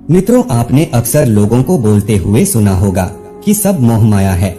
मित्रों, आपने अक्सर लोगों को बोलते हुए सुना होगा कि सब मोह माया है,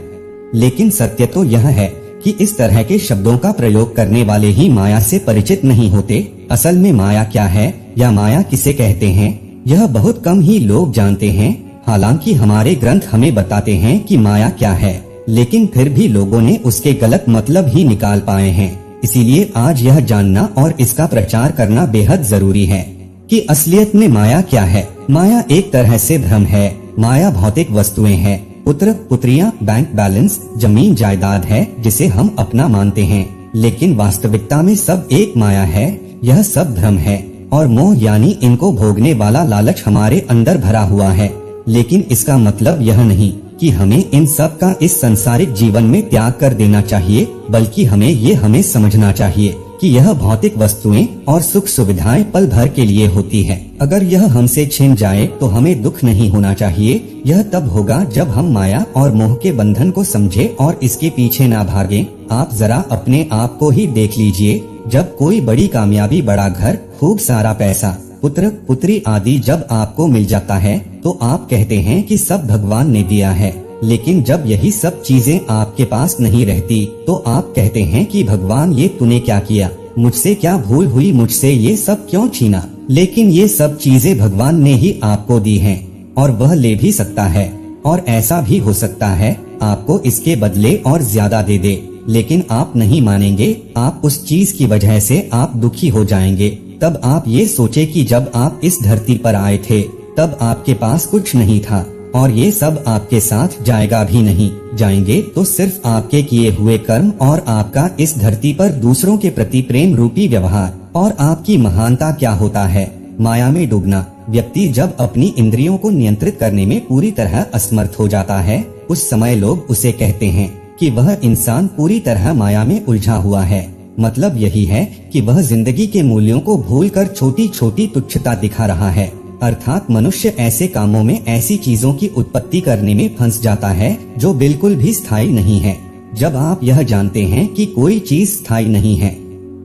लेकिन सत्य तो यह है कि इस तरह के शब्दों का प्रयोग करने वाले ही माया से परिचित नहीं होते। असल में माया क्या है या माया किसे कहते हैं, यह बहुत कम ही लोग जानते हैं। हालांकि हमारे ग्रंथ हमें बताते हैं कि माया क्या है, लेकिन फिर भी लोगों ने उसके गलत मतलब ही निकाल पाए हैं। इसीलिए आज यह जानना और इसका प्रचार करना बेहद जरूरी है कि असलियत में माया क्या है। माया एक तरह से भ्रम है। माया भौतिक वस्तुएं हैं, पुत्र पुत्रियां, बैंक बैलेंस, जमीन जायदाद है जिसे हम अपना मानते हैं, लेकिन वास्तविकता में सब एक माया है। यह सब भ्रम है और मोह यानी इनको भोगने वाला लालच हमारे अंदर भरा हुआ है। लेकिन इसका मतलब यह नहीं कि हमें इन सब का इस सांसारिक जीवन में त्याग कर देना चाहिए, बल्कि हमें समझना चाहिए कि यह भौतिक वस्तुएं और सुख सुविधाएं पल भर के लिए होती है। अगर यह हमसे छिन जाए तो हमें दुख नहीं होना चाहिए। यह तब होगा जब हम माया और मोह के बंधन को समझे और इसके पीछे ना भागे। आप जरा अपने आप को ही देख लीजिए। जब कोई बड़ी कामयाबी, बड़ा घर, खूब सारा पैसा, पुत्र पुत्री आदि जब आपको मिल जाता है तो आप कहते हैं कि सब भगवान ने दिया है। लेकिन जब यही सब चीजें आपके पास नहीं रहती तो आप कहते हैं कि भगवान, ये तूने क्या किया, मुझसे क्या भूल हुई, मुझसे ये सब क्यों छीना। लेकिन ये सब चीजें भगवान ने ही आपको दी हैं और वह ले भी सकता है, और ऐसा भी हो सकता है आपको इसके बदले और ज्यादा दे दे। लेकिन आप नहीं मानेंगे। आप उस चीज की वजह से आप दुखी हो जाएंगे। तब आप ये सोचे कि जब आप इस धरती पर आए थे तब आपके पास कुछ नहीं था और ये सब आपके साथ जाएगा भी नहीं। जाएंगे तो सिर्फ आपके किए हुए कर्म और आपका इस धरती पर दूसरों के प्रति प्रेम रूपी व्यवहार। और आपकी महानता क्या होता है? माया में डूबना। व्यक्ति जब अपनी इंद्रियों को नियंत्रित करने में पूरी तरह असमर्थ हो जाता है, उस समय लोग उसे कहते हैं कि वह इंसान पूरी तरह माया में उलझा हुआ है। मतलब यही है कि वह जिंदगी के मूल्यों को भूलकर छोटी छोटी तुच्छता दिखा रहा है। अर्थात मनुष्य ऐसे कामों में, ऐसी चीजों की उत्पत्ति करने में फंस जाता है जो बिल्कुल भी स्थायी नहीं है। जब आप यह जानते हैं कि कोई चीज स्थायी नहीं है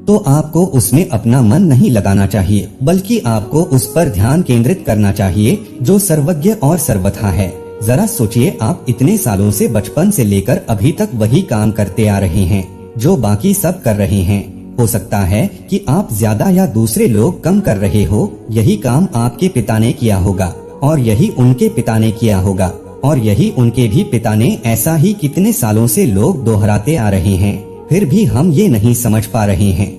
तो आपको उसमें अपना मन नहीं लगाना चाहिए, बल्कि आपको उस पर ध्यान केंद्रित करना चाहिए जो सर्वज्ञ और सर्वथा है। जरा सोचिए, आप इतने सालों से, बचपन से लेकर अभी तक वही काम करते आ रहे हैं जो बाकी सब कर रहे हैं। हो सकता है कि आप ज्यादा या दूसरे लोग कम कर रहे हो। यही काम आपके पिता ने किया होगा और यही उनके पिता ने किया होगा और यही उनके भी पिता ने। ऐसा ही कितने सालों से लोग दोहराते आ रहे हैं। फिर भी हम ये नहीं समझ पा रहे हैं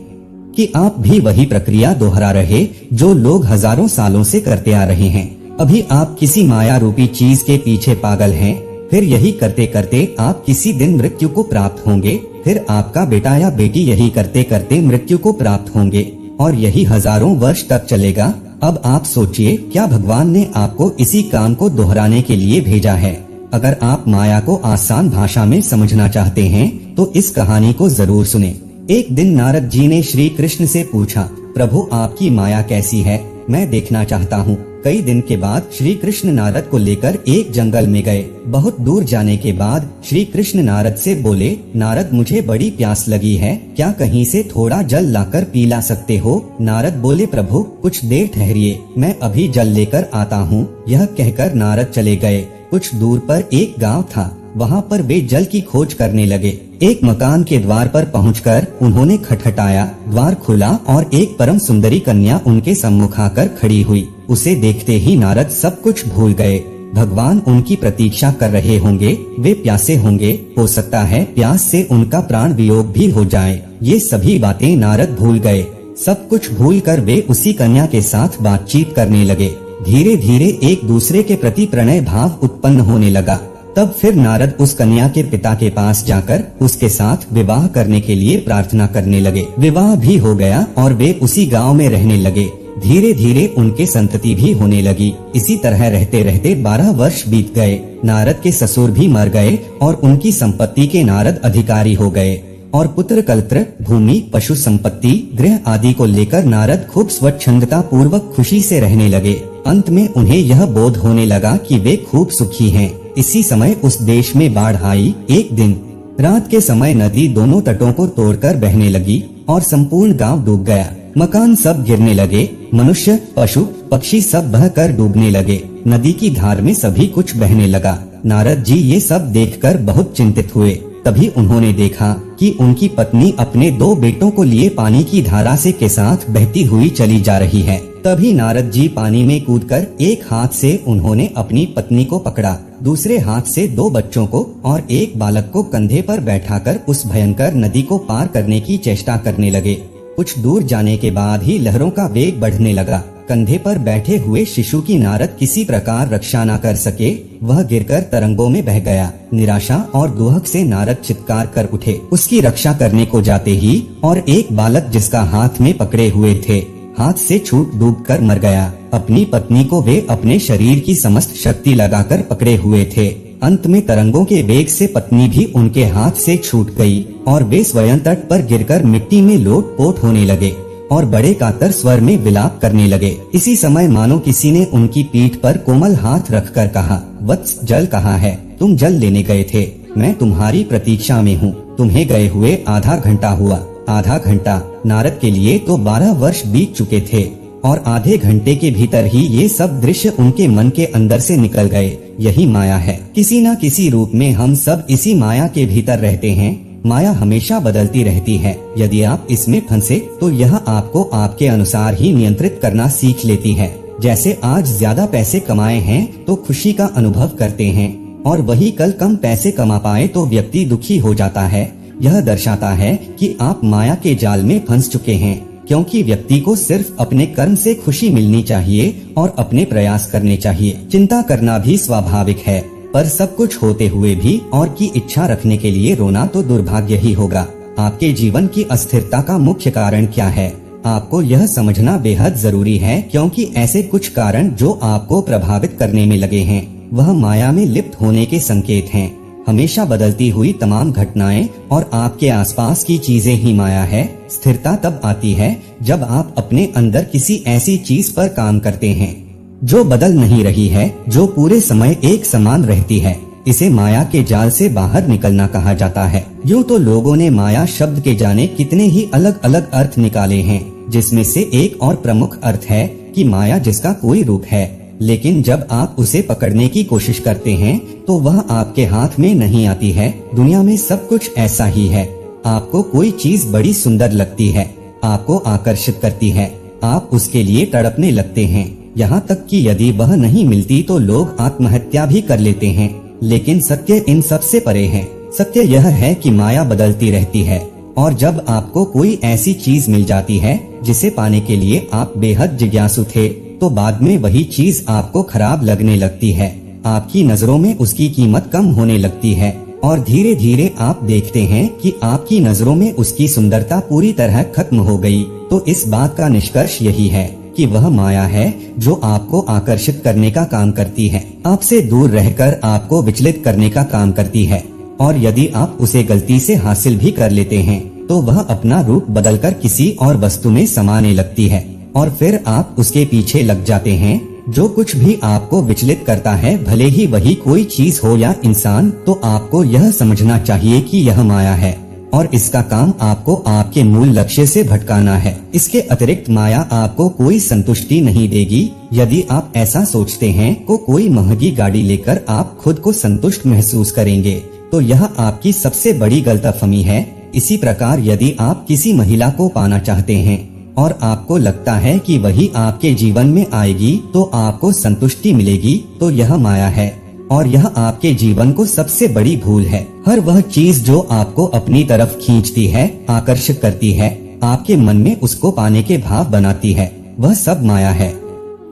कि आप भी वही प्रक्रिया दोहरा रहे जो लोग हजारों सालों से करते आ रहे हैं। अभी आप किसी माया रूपी चीज के पीछे पागल हैं। फिर यही करते करते आप किसी दिन मृत्यु को प्राप्त होंगे। फिर आपका बेटा या बेटी यही करते करते मृत्यु को प्राप्त होंगे और यही हजारों वर्ष तक चलेगा। अब आप सोचिए, क्या भगवान ने आपको इसी काम को दोहराने के लिए भेजा है? अगर आप माया को आसान भाषा में समझना चाहते हैं तो इस कहानी को जरूर सुने। एक दिन नारद जी ने श्री कृष्ण से पूछा, प्रभु आपकी माया कैसी है, मैं देखना चाहता हूँ। कई दिन के बाद श्री कृष्ण नारद को लेकर एक जंगल में गए। बहुत दूर जाने के बाद श्री कृष्ण नारद से बोले, नारद मुझे बड़ी प्यास लगी है, क्या कहीं से थोड़ा जल लाकर पिला सकते हो? नारद बोले, प्रभु कुछ देर ठहरिए, मैं अभी जल लेकर आता हूँ। यह कहकर नारद चले गए। कुछ दूर पर एक गाँव था। वहाँ पर वे जल की खोज करने लगे। एक मकान के द्वार पर पहुंचकर उन्होंने खटखटाया। द्वार खुला और एक परम सुंदरी कन्या उनके सम्मुख आकर खड़ी हुई। उसे देखते ही नारद सब कुछ भूल गए। भगवान उनकी प्रतीक्षा कर रहे होंगे, वे प्यासे होंगे, हो सकता है प्यास से उनका प्राण वियोग भी हो जाए। ये सभी बातें नारद भूल गए। सब कुछ भूलकर वे उसी कन्या के साथ बातचीत करने लगे। धीरे धीरे एक दूसरे के प्रति प्रणय भाव उत्पन्न होने लगा। तब फिर नारद उस कन्या के पिता के पास जाकर उसके साथ विवाह करने के लिए प्रार्थना करने लगे। विवाह भी हो गया और वे उसी गांव में रहने लगे। धीरे धीरे उनके संतति भी होने लगी। इसी तरह रहते रहते 12 वर्ष बीत गए। नारद के ससुर भी मर गए और उनकी संपत्ति के नारद अधिकारी हो गए और पुत्र कलत्र, भूमि, पशु संपत्ति, गृह आदि को लेकर नारद खूब स्वच्छंदता पूर्वक खुशी से रहने लगे। अंत में उन्हें यह बोध होने लगा कि वे खूब सुखी हैं। इसी समय उस देश में बाढ़ आई। एक दिन रात के समय नदी दोनों तटों को तोड़कर बहने लगी और संपूर्ण गांव डूब गया। मकान सब गिरने लगे। मनुष्य, पशु, पक्षी सब बहकर डूबने लगे। नदी की धार में सभी कुछ बहने लगा। नारद जी ये सब देखकर बहुत चिंतित हुए। तभी उन्होंने देखा कि उनकी पत्नी अपने 2 बेटों को लिए पानी की धारा से के साथ बहती हुई चली जा रही है। तभी नारद जी पानी में कूदकर एक हाथ से उन्होंने अपनी पत्नी को पकड़ा, दूसरे हाथ से 2 बच्चों को और एक बालक को कंधे पर बैठाकर उस भयंकर नदी को पार करने की चेष्टा करने लगे। कुछ दूर जाने के बाद ही लहरों का वेग बढ़ने लगा। कंधे पर बैठे हुए शिशु की नारद किसी प्रकार रक्षा न कर सके, वह गिरकर तरंगों में बह गया। निराशा और दुहक से नारद चित्कार कर उठे उसकी रक्षा करने को जाते ही और एक बालक जिसका हाथ में पकड़े हुए थे हाथ से छूट डूबकर मर गया। अपनी पत्नी को वे अपने शरीर की समस्त शक्ति लगाकर पकड़े हुए थे। अंत में तरंगों के वेग से पत्नी भी उनके हाथ से छूट गई और वे स्वयं तट पर गिरकर मिट्टी में लोट-पोट होने लगे और बड़े कातर स्वर में विलाप करने लगे। इसी समय मानो किसी ने उनकी पीठ पर कोमल हाथ रखकर कहा, वत्स जल कहाँ है? तुम जल लेने गए थे, मैं तुम्हारी प्रतीक्षा में हूँ। तुम्हें गए हुए आधा घंटा हुआ। आधा घंटा नारद के लिए तो 12 वर्ष बीत चुके थे और आधे घंटे के भीतर ही ये सब दृश्य उनके मन के अंदर से निकल गए। यही माया है। किसी न किसी रूप में हम सब इसी माया के भीतर रहते हैं। माया हमेशा बदलती रहती है। यदि आप इसमें फंसे तो यह आपको आपके अनुसार ही नियंत्रित करना सीख लेती है। जैसे आज ज्यादा पैसे कमाए हैं तो खुशी का अनुभव करते हैं और वही कल कम पैसे कमा पाए तो व्यक्ति दुखी हो जाता है। यह दर्शाता है कि आप माया के जाल में फंस चुके हैं, क्योंकि व्यक्ति को सिर्फ अपने कर्म से खुशी मिलनी चाहिए और अपने प्रयास करने चाहिए। चिंता करना भी स्वाभाविक है, पर सब कुछ होते हुए भी और की इच्छा रखने के लिए रोना तो दुर्भाग्य ही होगा। आपके जीवन की अस्थिरता का मुख्य कारण क्या है, आपको यह समझना बेहद जरूरी है, क्योंकि ऐसे कुछ कारण जो आपको प्रभावित करने में लगे हैं वह माया में लिप्त होने के संकेत हैं। हमेशा बदलती हुई तमाम घटनाएं और आपके आसपास की चीजें ही माया है। स्थिरता तब आती है जब आप अपने अंदर किसी ऐसी चीज पर काम करते हैं जो बदल नहीं रही है, जो पूरे समय एक समान रहती है। इसे माया के जाल से बाहर निकलना कहा जाता है। यूँ तो लोगों ने माया शब्द के जाने कितने ही अलग अलग अर्थ निकाले हैं, जिसमें से एक और प्रमुख अर्थ है कि माया जिसका कोई रूप है, लेकिन जब आप उसे पकड़ने की कोशिश करते हैं तो वह आपके हाथ में नहीं आती है। दुनिया में सब कुछ ऐसा ही है। आपको कोई चीज बड़ी सुंदर लगती है, आपको आकर्षित करती है, आप उसके लिए तड़पने लगते हैं, यहाँ तक कि यदि वह नहीं मिलती तो लोग आत्महत्या भी कर लेते हैं। लेकिन सत्य इन सब से परे है। सत्य यह है कि माया बदलती रहती है और जब आपको कोई ऐसी चीज मिल जाती है जिसे पाने के लिए आप बेहद जिज्ञासु थे, तो बाद में वही चीज आपको खराब लगने लगती है। आपकी नजरों में उसकी कीमत कम होने लगती है और धीरे धीरे आप देखते हैं कि आपकी नजरों में उसकी सुंदरता पूरी तरह खत्म हो गई। तो इस बात का निष्कर्ष यही है कि वह माया है जो आपको आकर्षित करने का काम करती है, आपसे दूर रहकर आपको विचलित करने का काम करती है। और यदि आप उसे गलती से हासिल भी कर लेते हैं तो वह अपना रूप बदलकर किसी और वस्तु में समाने लगती है और फिर आप उसके पीछे लग जाते हैं। जो कुछ भी आपको विचलित करता है, भले ही वही कोई चीज हो या इंसान, तो आपको यह समझना चाहिए कि यह माया है और इसका काम आपको आपके मूल लक्ष्य से भटकाना है। इसके अतिरिक्त माया आपको कोई संतुष्टि नहीं देगी। यदि आप ऐसा सोचते हैं को कोई महंगी गाड़ी लेकर आप खुद को संतुष्ट महसूस करेंगे, तो यह आपकी सबसे बड़ी गलतफहमी है। इसी प्रकार यदि आप किसी महिला को पाना चाहते हैं और आपको लगता है कि वही आपके जीवन में आएगी तो आपको संतुष्टि मिलेगी, तो यह माया है और यह आपके जीवन को सबसे बड़ी भूल है। हर वह चीज जो आपको अपनी तरफ खींचती है, आकर्षित करती है, आपके मन में उसको पाने के भाव बनाती है, वह सब माया है।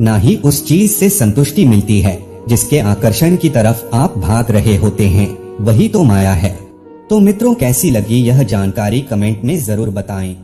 ना ही उस चीज से संतुष्टि मिलती है जिसके आकर्षण की तरफ आप भाग रहे होते हैं, वही तो माया है। तो मित्रों, कैसी लगी यह जानकारी कमेंट में जरूर बताएं।